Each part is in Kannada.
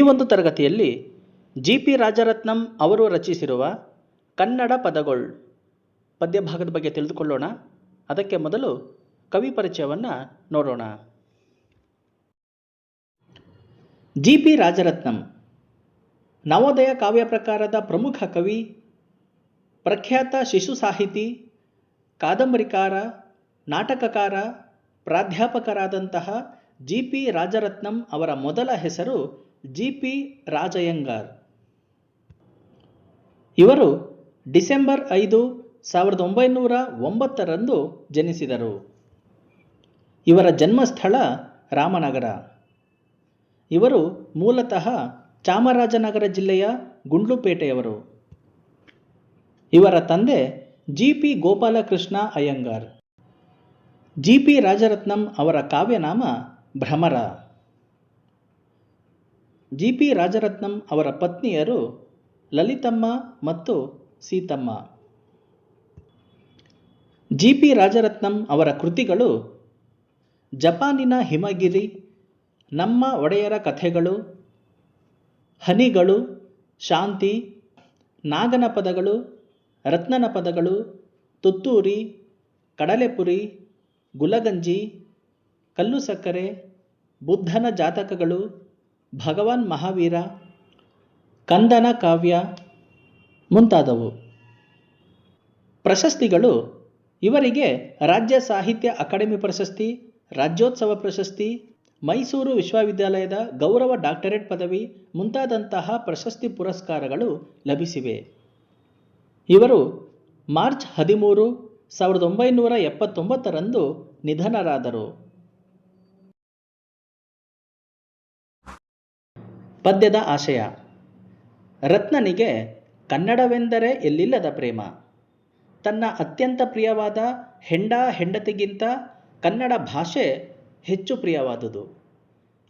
ಒಂದು ತರಗತಿಯಲ್ಲಿ ಜಿ.ಪಿ. ರಾಜರತ್ನಂ ಅವರು ರಚಿಸಿರುವ ಕನ್ನಡ ಪದಗಳು ಪದ್ಯಭಾಗದ ಬಗ್ಗೆ ತಿಳಿದುಕೊಳ್ಳೋಣ. ಅದಕ್ಕೆ ಮೊದಲು ಕವಿ ಪರಿಚಯವನ್ನು ನೋಡೋಣ. ಜಿ.ಪಿ. ರಾಜರತ್ನಂ ನವೋದಯ ಕಾವ್ಯ ಪ್ರಕಾರದ ಪ್ರಮುಖ ಕವಿ, ಪ್ರಖ್ಯಾತ ಶಿಶು ಸಾಹಿತಿ, ಕಾದಂಬರಿಕಾರ, ನಾಟಕಕಾರ, ಪ್ರಾಧ್ಯಾಪಕರಾದಂತಹ ಜಿ.ಪಿ. ರಾಜರತ್ನಂ ಅವರ ಮೊದಲ ಹೆಸರು ಜಿ.ಪಿ. ರಾಜಯ್ಯಂಗಾರ್. ಇವರು ಡಿಸೆಂಬರ್ 5, 1909 ಜನಿಸಿದರು. ಇವರ ಜನ್ಮಸ್ಥಳ ರಾಮನಗರ. ಇವರು ಮೂಲತಃ ಚಾಮರಾಜನಗರ ಜಿಲ್ಲೆಯ ಗುಂಡ್ಲುಪೇಟೆಯವರು. ಇವರ ತಂದೆ ಜಿ.ಪಿ. ಗೋಪಾಲಕೃಷ್ಣ ಅಯ್ಯಂಗಾರ್. ಜಿ.ಪಿ. ರಾಜರತ್ನಂ ಅವರ ಕಾವ್ಯನಾಮ ಭ್ರಮರ. ಜಿ.ಪಿ. ರಾಜರತ್ನಂ ಅವರ ಪತ್ನಿಯರು ಲಲಿತಮ್ಮ ಮತ್ತು ಸೀತಮ್ಮ. ಜಿ.ಪಿ. ರಾಜರತ್ನಂ ಅವರ ಕೃತಿಗಳು ಜಪಾನಿನ ಹಿಮಗಿರಿ, ನಮ್ಮ ಒಡೆಯರ ಕಥೆಗಳು, ಹನಿಗಳು, ಶಾಂತಿ, ನಾಗನ ಪದಗಳು, ರತ್ನನ ಪದಗಳು, ತುತ್ತೂರಿ, ಕಡಲೆಪುರಿ, ಗುಲಗಂಜಿ, ಕಲ್ಲು ಸಕ್ಕರೆ, ಬುದ್ಧನ ಜಾತಕಗಳು, ಭಗವಾನ್ ಮಹಾವೀರ, ಕಂದನ ಕಾವ್ಯ ಮುಂತಾದವು. ಪ್ರಶಸ್ತಿಗಳು ಇವರಿಗೆ ರಾಜ್ಯ ಸಾಹಿತ್ಯ ಅಕಾಡೆಮಿ ಪ್ರಶಸ್ತಿ, ರಾಜ್ಯೋತ್ಸವ ಪ್ರಶಸ್ತಿ, ಮೈಸೂರು ವಿಶ್ವವಿದ್ಯಾಲಯದ ಗೌರವ ಡಾಕ್ಟರೇಟ್ ಪದವಿ ಮುಂತಾದಂತಹ ಪ್ರಶಸ್ತಿ ಪುರಸ್ಕಾರಗಳು ಲಭಿಸಿವೆ. ಇವರು ಮಾರ್ಚ್ 13, 1979 ನಿಧನರಾದರು. ಪದ್ಯದ ಆಶಯ: ರತ್ನನಿಗೆ ಕನ್ನಡವೆಂದರೆ ಎಲ್ಲಿಲ್ಲದ ಪ್ರೇಮ. ತನ್ನ ಅತ್ಯಂತ ಪ್ರಿಯವಾದ ಹೆಂಡತಿಗಿಂತ ಕನ್ನಡ ಭಾಷೆ ಹೆಚ್ಚು ಪ್ರಿಯವಾದುದು.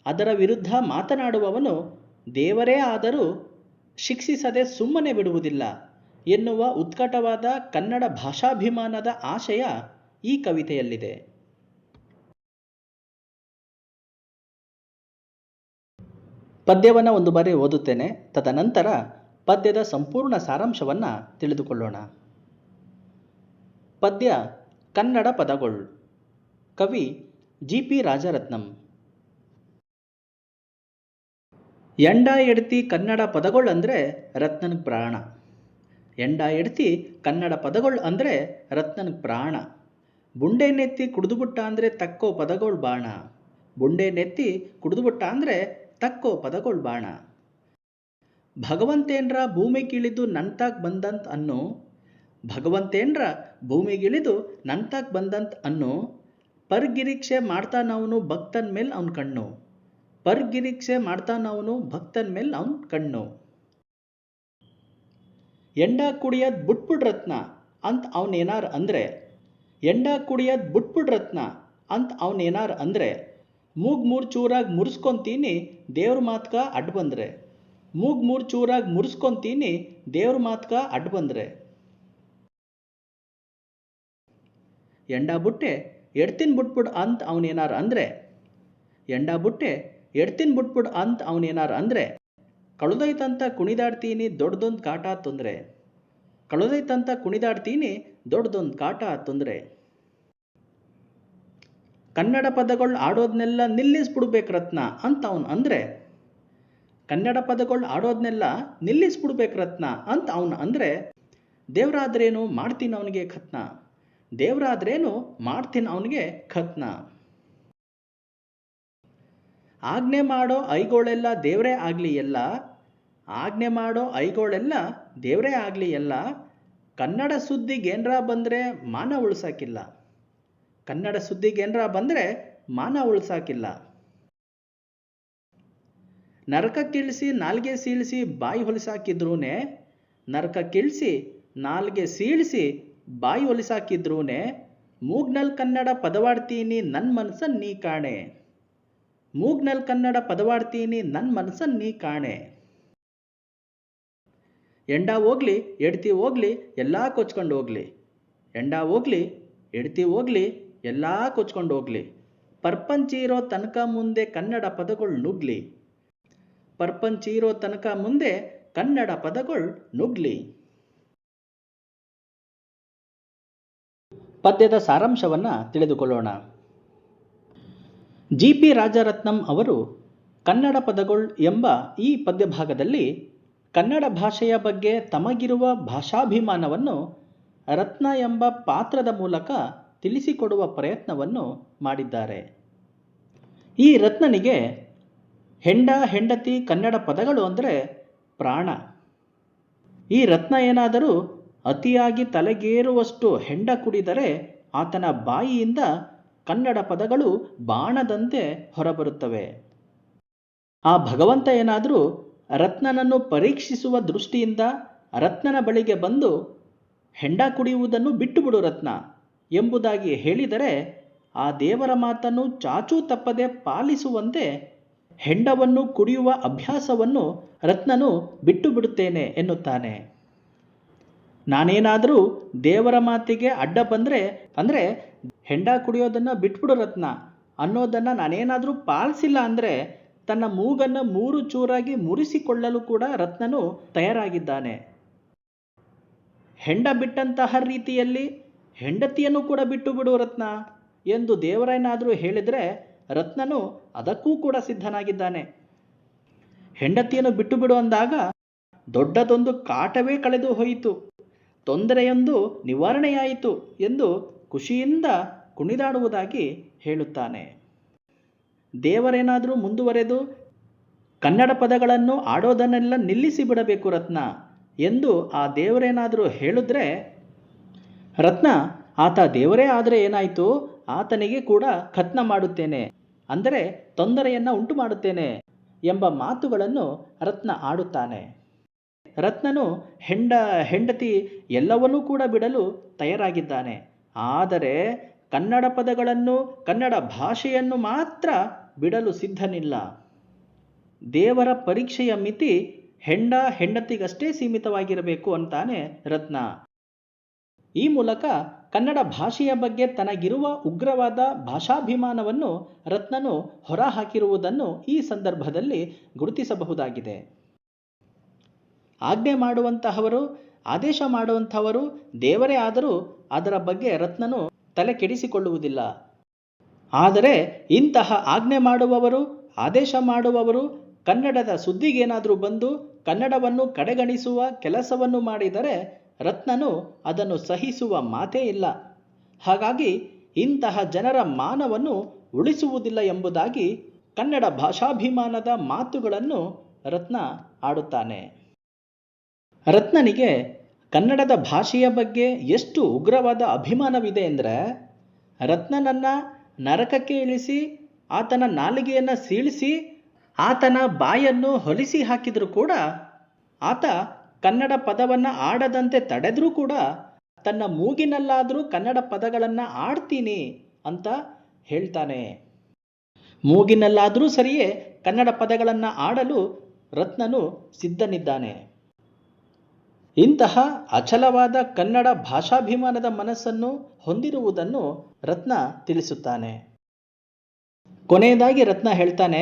ಅದರ ವಿರುದ್ಧ ಮಾತನಾಡುವವನು ದೇವರೇ ಆದರೂ ಶಿಕ್ಷಿಸದೆ ಸುಮ್ಮನೆ ಬಿಡುವುದಿಲ್ಲ ಎನ್ನುವ ಉತ್ಕಟವಾದ ಕನ್ನಡ ಭಾಷಾಭಿಮಾನದ ಆಶಯ ಈ ಕವಿತೆಯಲ್ಲಿದೆ. ಪದ್ಯವನ್ನು ಒಂದು ಬಾರಿ ಓದುತ್ತೇನೆ, ತದನಂತರ ಪದ್ಯದ ಸಂಪೂರ್ಣ ಸಾರಾಂಶವನ್ನು ತಿಳಿದುಕೊಳ್ಳೋಣ. ಪದ್ಯ ಕನ್ನಡ ಪದಗಳು. ಕವಿ ಜಿ.ಪಿ. ರಾಜರತ್ನಂ. ಎಂಡ ಎಡ್ತಿ ಕನ್ನಡ ಪದಗಳು ಅಂದರೆ ರತ್ನನಿಗೆ ಪ್ರಾಣ. ಎಂಡ ಎಡ್ತಿ ಕನ್ನಡ ಪದಗಳು ಅಂದರೆ ರತ್ನನಿಗೆ ಪ್ರಾಣ. ಬುಂಡೆ ನೆತ್ತಿ ಕುಡಿದುಬಿಟ್ಟ ಅಂದರೆ ತಕ್ಕೋ ಪದಗಳು ಬಾಣ. ಬುಂಡೆ ನೆತ್ತಿ ಕುಡಿದುಬಿಟ್ಟ ಅಂದರೆ ತಕ್ಕೋ ಪದಗಳು ಬಾಣ. ಭಗವಂತೇನ್ರ ಭೂಮಿಗಿಳಿದು ನಂತಾಕ್ ಬಂದಂತ ಅನ್ನು. ಭಗವಂತೇನ್ರ ಭೂಮಿಗಿಳಿದು ನಂತಾಕ್ ಬಂದಂತ ಅನ್ನು. ಪರ್ಗಿರೀಕ್ಷೆ ಮಾಡ್ತಾನವನು ಭಕ್ತನ ಮೇಲೆ ಅವನ ಕಣ್ಣು. ಪರ್ಗಿರೀಕ್ಷೆ ಮಾಡ್ತಾನವನು ಭಕ್ತನ ಮೇಲೆ ಅವನ ಕಣ್ಣು. ಎಂಡ ಕುಡಿಯದ್ ಬುಟ್ಬುಡ್ ರತ್ನ ಅಂತ ಅವನೇನಾರು ಅಂದರೆ. ಎಂಡ ಕುಡಿಯದ್ ಬುಟ್ಬುಡ್ ರತ್ನ ಅಂತ ಅವನೇನಾರು ಅಂದರೆ. ಮೂರು ಚೂರಾಗಿ ಮುರಿಸ್ಕೊಂತೀನಿ ದೇವ್ರ ಮಾತ್ಕ ಅಡ್ಡ ಬಂದರೆ. ಮೂರು ಚೂರಾಗಿ ಮುರಿಸ್ಕೊಂತೀನಿ ದೇವ್ರ ಮಾತ್ಕ ಅಡ್ಡ ಬಂದರೆ. ಎಂಡ ಬುಟ್ಟೆ ಎಡ್ತಿನ್ ಬುಟ್ಬುಡ್ ಅಂತ ಅವನೇನಾರು ಅಂದರೆ. ಎಂಡ ಬುಟ್ಟೆ ಎಡ್ತಿನ್ ಬುಟ್ಬುಡ್ ಅಂತ ಅವನೇನಾರು ಅಂದರೆ. ಕಳುದೈತಂತ ಕುಣಿದಾಡ್ತೀನಿ ದೊಡ್ಡದೊಂದು ಕಾಟ ತೊಂದರೆ. ಕಳುದೈತಂತ ಕುಣಿದಾಡ್ತೀನಿ ದೊಡ್ಡದೊಂದು ಕಾಟ ತೊಂದರೆ. ಕನ್ನಡ ಪದಗಳು ಆಡೋದನ್ನೆಲ್ಲ ನಿಲ್ಲಿಸ್ಬಿಡ್ಬೇಕು ರತ್ನ ಅಂತ ಅವನು ಅಂದರೆ. ಕನ್ನಡ ಪದಗಳು ಆಡೋದನ್ನೆಲ್ಲ ನಿಲ್ಲಿಸ್ಬಿಡ್ಬೇಕು ರತ್ನ ಅಂತ ಅವನು ಅಂದರೆ. ದೇವರಾದ್ರೇನು ಮಾಡ್ತೀನಿ ಅವನಿಗೆ ಖತ್ನ. ದೇವರಾದ್ರೇನು ಮಾಡ್ತೀನಿ ಅವನಿಗೆ ಖತ್ನ. ಆಜ್ಞೆ ಮಾಡೋ ಐಗೋಳೆಲ್ಲ ದೇವರೇ ಆಗಲಿ ಎಲ್ಲ. ಆಜ್ಞೆ ಮಾಡೋ ಐಗೋಳೆಲ್ಲ ದೇವರೇ ಆಗಲಿ ಎಲ್ಲ. ಕನ್ನಡ ಸುದ್ದಿಗೇನ್ರ ಬಂದರೆ ಮಾನ ಉಳ್ಸಾಕಿಲ್ಲ. ಕನ್ನಡ ಸುದ್ದಿಗೇನ್ರ ಬಂದರೆ ಮಾನ ಉಳ್ಸಾಕಿಲ್ಲ. ನರಕಕ್ಕಿಳಿಸಿ ನಾಲ್ಗೆ ಸೀಳಿಸಿ ಬಾಯಿ ಹೊಲಿಸಾಕಿದ್ರೂನೆ. ನರಕಕ್ಕಿಳಿಸಿ ನಾಲ್ಗೆ ಸೀಳಿಸಿ ಬಾಯಿ ಹೊಲಿಸಾಕಿದ್ರೂನೆ. ಮೂಗ್ನಲ್ಲಿ ಕನ್ನಡ ಪದವಾಡ್ತೀನಿ ನನ್ನ ಮನಸ್ಸನ್ನು ನೀ ಕಾಣೆ. ಮೂಗ್ನಲ್ಲಿ ಕನ್ನಡ ಪದವಾಡ್ತೀನಿ ನನ್ನ ಮನಸ್ಸನ್ನು ನೀ ಕಾಣೆ. ಎಂಡ ಹೋಗ್ಲಿ ಎಡ್ತಿ ಹೋಗ್ಲಿ ಎಲ್ಲ ಕೊಚ್ಕೊಂಡು ಹೋಗ್ಲಿ. ಎಂಡ ಹೋಗ್ಲಿ ಎಡ್ತಿ ಹೋಗ್ಲಿ ಎಲ್ಲ ಕೊಚ್ಕೊಂಡು ಹೋಗ್ಲಿ. ಪರ್ಪಂಚೀರೋ ತನಕ ಮುಂದೆ ಕನ್ನಡ ಪದಗಳು ನುಗ್ಲಿ. ಪರ್ಪಂಚೀರೋ ತನಕ ಮುಂದೆ ಕನ್ನಡ ಪದಗಳು ನುಗ್ಲಿ. ಪದ್ಯದ ಸಾರಾಂಶವನ್ನು ತಿಳಿದುಕೊಳ್ಳೋಣ. ಜಿ.ಪಿ. ರಾಜರತ್ನಂ ಅವರು ಕನ್ನಡ ಪದಗಳು ಎಂಬ ಈ ಪದ್ಯಭಾಗದಲ್ಲಿ ಕನ್ನಡ ಭಾಷೆಯ ಬಗ್ಗೆ ತಮಗಿರುವ ಭಾಷಾಭಿಮಾನವನ್ನು ರತ್ನ ಎಂಬ ಪಾತ್ರದ ಮೂಲಕ ತಿಳಿಸಿಕೊಡುವ ಪ್ರಯತ್ನವನ್ನು ಮಾಡಿದ್ದಾರೆ. ಈ ರತ್ನನಿಗೆ ಹೆಂಡ ಹೆಂಡತಿ ಕನ್ನಡ ಪದಗಳು ಅಂದರೆ ಪ್ರಾಣ. ಈ ರತ್ನ ಏನಾದರೂ ಅತಿಯಾಗಿ ತಲೆಗೇರುವಷ್ಟು ಹೆಂಡ ಕುಡಿದರೆ ಆತನ ಬಾಯಿಯಿಂದ ಕನ್ನಡ ಪದಗಳು ಬಾಣದಂತೆ ಹೊರಬರುತ್ತವೆ. ಆ ಭಗವಂತ ಏನಾದರೂ ರತ್ನನನ್ನು ಪರೀಕ್ಷಿಸುವ ದೃಷ್ಟಿಯಿಂದ ರತ್ನನ ಬಳಿಗೆ ಬಂದು ಹೆಂಡ ಕುಡಿಯುವುದನ್ನು ಬಿಟ್ಟು ಬಿಡು ರತ್ನ ಎಂಬುದಾಗಿ ಹೇಳಿದರೆ ಆ ದೇವರ ಮಾತನ್ನು ಚಾಚೂ ತಪ್ಪದೆ ಪಾಲಿಸುವಂತೆ ಹೆಂಡವನ್ನು ಕುಡಿಯುವ ಅಭ್ಯಾಸವನ್ನು ರತ್ನನು ಬಿಟ್ಟು ಬಿಡುತ್ತೇನೆ ಎನ್ನುತ್ತಾನೆ. ನಾನೇನಾದರೂ ದೇವರ ಮಾತಿಗೆ ಅಡ್ಡ ಬಂದರೆ ಅಂದರೆ ಹೆಂಡ ಕುಡಿಯೋದನ್ನು ಬಿಟ್ಬಿಡು ರತ್ನ ಅನ್ನೋದನ್ನು ನಾನೇನಾದರೂ ಪಾಲಿಸಿಲ್ಲ ಅಂದರೆ ತನ್ನ ಮೂಗನ್ನು 3 ಚೂರಾಗಿ ಮುರಿಸಿಕೊಳ್ಳಲು ಕೂಡ ರತ್ನನು ತಯಾರಾಗಿದ್ದಾನೆ. ಹೆಂಡ ಬಿಟ್ಟಂತಹ ರೀತಿಯಲ್ಲಿ ಹೆಂಡತಿಯನ್ನು ಕೂಡ ಬಿಟ್ಟು ಬಿಡು ರತ್ನ ಎಂದು ದೇವರೇನಾದರೂ ಹೇಳಿದರೆ ರತ್ನನು ಅದಕ್ಕೂ ಕೂಡ ಸಿದ್ಧನಾಗಿದ್ದಾನೆ. ಹೆಂಡತಿಯನ್ನು ಬಿಟ್ಟು ಬಿಡು ಅಂದಾಗ ದೊಡ್ಡದೊಂದು ಕಾಟವೇ ಕಳೆದು ಹೋಯಿತು, ತೊಂದರೆಯೊಂದು ನಿವಾರಣೆಯಾಯಿತು ಎಂದು ಖುಷಿಯಿಂದ ಕುಣಿದಾಡುವುದಾಗಿ ಹೇಳುತ್ತಾನೆ. ದೇವರೇನಾದರೂ ಮುಂದುವರೆದು ಕನ್ನಡ ಪದಗಳನ್ನು ಆಡೋದನ್ನೆಲ್ಲ ನಿಲ್ಲಿಸಿ ಬಿಡಬೇಕು ರತ್ನ ಎಂದು ಆ ದೇವರೇನಾದರೂ ಹೇಳಿದ್ರೆ ರತ್ನ ಆತ ದೇವರೇ ಆದರೆ ಏನಾಯಿತು, ಆತನಿಗೆ ಕೂಡ ಖತ್ನ ಮಾಡುತ್ತೇನೆ ಅಂದರೆ ತೊಂದರೆಯನ್ನು ಉಂಟು ಮಾಡುತ್ತೇನೆ ಎಂಬ ಮಾತುಗಳನ್ನು ರತ್ನ ಆಡುತ್ತಾನೆ. ರತ್ನನು ಹೆಂಡತಿ ಎಲ್ಲವನ್ನೂ ಕೂಡ ಬಿಡಲು ತಯಾರಾಗಿದ್ದಾನೆ. ಆದರೆ ಕನ್ನಡ ಪದಗಳನ್ನು ಕನ್ನಡ ಭಾಷೆಯನ್ನು ಮಾತ್ರ ಬಿಡಲು ಸಿದ್ಧನಿಲ್ಲ. ದೇವರ ಪರೀಕ್ಷೆಯ ಮಿತಿ ಹೆಂಡತಿಗಷ್ಟೇ ಸೀಮಿತವಾಗಿರಬೇಕು ಅಂತಾನೆ ರತ್ನ. ಈ ಮೂಲಕ ಕನ್ನಡ ಭಾಷೆಯ ಬಗ್ಗೆ ತನಗಿರುವ ಉಗ್ರವಾದ ಭಾಷಾಭಿಮಾನವನ್ನು ರತ್ನನು ಹೊರಹಾಕಿರುವುದನ್ನು ಈ ಸಂದರ್ಭದಲ್ಲಿ ಗುರುತಿಸಬಹುದಾಗಿದೆ. ಆಜ್ಞೆ ಮಾಡುವಂತಹವರು ಆದೇಶ ಮಾಡುವಂತಹವರು ದೇವರೇ ಆದರೂ ಅದರ ಬಗ್ಗೆ ರತ್ನನು ತಲೆ ಕೆಡಿಸಿಕೊಳ್ಳುವುದಿಲ್ಲ. ಆದರೆ ಇಂತಹ ಆಜ್ಞೆ ಮಾಡುವವರು ಆದೇಶ ಮಾಡುವವರು ಕನ್ನಡದ ಸುದ್ದಿಗೇನಾದರೂ ಬಂದು ಕನ್ನಡವನ್ನು ಕಡೆಗಣಿಸುವ ಕೆಲಸವನ್ನು ಮಾಡಿದರೆ ರತ್ನನು ಅದನ್ನು ಸಹಿಸುವ ಮಾತೇ ಇಲ್ಲ. ಹಾಗಾಗಿ ಇಂತಹ ಜನರ ಮಾನವನ್ನು ಉಳಿಸುವುದಿಲ್ಲ ಎಂಬುದಾಗಿ ಕನ್ನಡ ಭಾಷಾಭಿಮಾನದ ಮಾತುಗಳನ್ನು ರತ್ನ ಆಡುತ್ತಾನೆ. ರತ್ನನಿಗೆ ಕನ್ನಡದ ಭಾಷೆಯ ಬಗ್ಗೆ ಎಷ್ಟು ಉಗ್ರವಾದ ಅಭಿಮಾನವಿದೆ ಅಂದರೆ ರತ್ನನನ್ನು ನರಕಕ್ಕೆ ಇಳಿಸಿ ಆತನ ನಾಲಿಗೆಯನ್ನು ಸೀಳಿಸಿ ಆತನ ಬಾಯನ್ನು ಹೊಲಿಸಿ ಹಾಕಿದರೂ ಕೂಡ ಆತ ಕನ್ನಡ ಪದವನ್ನು ಆಡದಂತೆ ತಡೆದರೂ ಕೂಡ ತನ್ನ ಮೂಗಿನಲ್ಲಾದರೂ ಕನ್ನಡ ಪದಗಳನ್ನು ಆಡ್ತೀನಿ ಅಂತ ಹೇಳ್ತಾನೆ. ಮೂಗಿನಲ್ಲಾದರೂ ಸರಿಯೇ ಕನ್ನಡ ಪದಗಳನ್ನು ಆಡಲು ರತ್ನನು ಸಿದ್ಧನಿದ್ದಾನೆ. ಇಂತಹ ಅಚಲವಾದ ಕನ್ನಡ ಭಾಷಾಭಿಮಾನದ ಮನಸ್ಸನ್ನು ಹೊಂದಿರುವುದನ್ನು ರತ್ನ ತಿಳಿಸುತ್ತಾನೆ. ಕೊನೆಯದಾಗಿ ರತ್ನ ಹೇಳ್ತಾನೆ,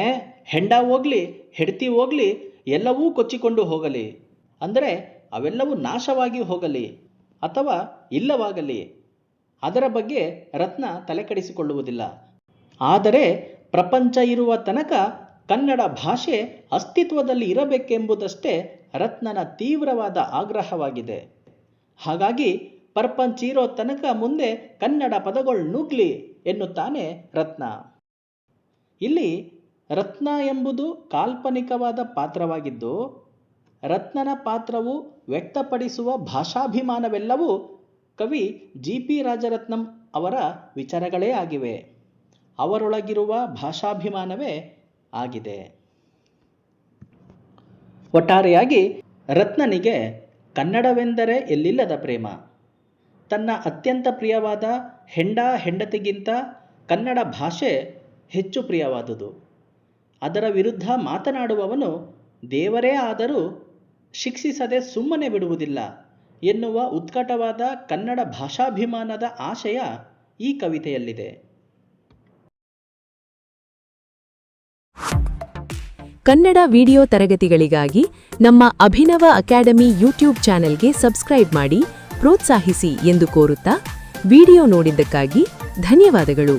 ಹೆಂಡ ಹೋಗ್ಲಿ ಹೆಂಡತಿ ಹೋಗ್ಲಿ ಎಲ್ಲವೂ ಕೊಚ್ಚಿಕೊಂಡು ಹೋಗಲಿ, ಅಂದರೆ ಅವೆಲ್ಲವೂ ನಾಶವಾಗಿ ಹೋಗಲಿ ಅಥವಾ ಇಲ್ಲವಾಗಲಿ, ಅದರ ಬಗ್ಗೆ ರತ್ನ ತಲೆಕೆಡಿಸಿಕೊಳ್ಳುವುದಿಲ್ಲ. ಆದರೆ ಪ್ರಪಂಚ ಇರುವ ತನಕ ಕನ್ನಡ ಭಾಷೆ ಅಸ್ತಿತ್ವದಲ್ಲಿ ಇರಬೇಕೆಂಬುದಷ್ಟೇ ರತ್ನನ ತೀವ್ರವಾದ ಆಗ್ರಹವಾಗಿದೆ. ಹಾಗಾಗಿ ಪ್ರಪಂಚ ಇರೋ ತನಕ ಮುಂದೆ ಕನ್ನಡ ಪದಗಳು ನುಗ್ಲಿ ಎನ್ನುತ್ತಾನೆ ರತ್ನ. ಇಲ್ಲಿ ರತ್ನ ಎಂಬುದು ಕಾಲ್ಪನಿಕವಾದ ಪಾತ್ರವಾಗಿದ್ದು ರತ್ನನ ಪಾತ್ರವು ವ್ಯಕ್ತಪಡಿಸುವ ಭಾಷಾಭಿಮಾನವೆಲ್ಲವೂ ಕವಿ ಜಿ.ಪಿ. ರಾಜರತ್ನಂ ಅವರ ವಿಚಾರಗಳೇ ಆಗಿವೆ. ಅವರೊಳಗಿರುವ ಭಾಷಾಭಿಮಾನವೇ ಆಗಿದೆ. ಒಟ್ಟಾರೆಯಾಗಿ ರತ್ನನಿಗೆ ಕನ್ನಡವೆಂದರೆ ಎಲ್ಲಿಲ್ಲದ ಪ್ರೇಮ. ತನ್ನ ಅತ್ಯಂತ ಪ್ರಿಯವಾದ ಹೆಂಡತಿಗಿಂತ ಕನ್ನಡ ಭಾಷೆ ಹೆಚ್ಚು ಪ್ರಿಯವಾದುದು. ಅದರ ವಿರುದ್ಧ ಮಾತನಾಡುವವನು ದೇವರೇ ಆದರೂ ಶಿಕ್ಷಿಸದೆ ಸುಮ್ಮನೆ ಬಿಡುವುದಿಲ್ಲ ಎನ್ನುವ ಉತ್ಕಟವಾದ ಕನ್ನಡ ಭಾಷಾಭಿಮಾನದ ಆಶಯ ಈ ಕವಿತೆಯಲ್ಲಿದೆ. ಕನ್ನಡ ವಿಡಿಯೋ ತರಗತಿಗಳಿಗಾಗಿ ನಮ್ಮ ಅಭಿನವ ಅಕಾಡೆಮಿ ಯೂಟ್ಯೂಬ್ ಚಾನೆಲ್ಗೆ ಸಬ್ಸ್ಕ್ರೈಬ್ ಮಾಡಿ ಪ್ರೋತ್ಸಾಹಿಸಿ ಎಂದು ಕೋರುತ್ತಾ ವಿಡಿಯೋ ನೋಡಿದ್ದಕ್ಕಾಗಿ ಧನ್ಯವಾದಗಳು.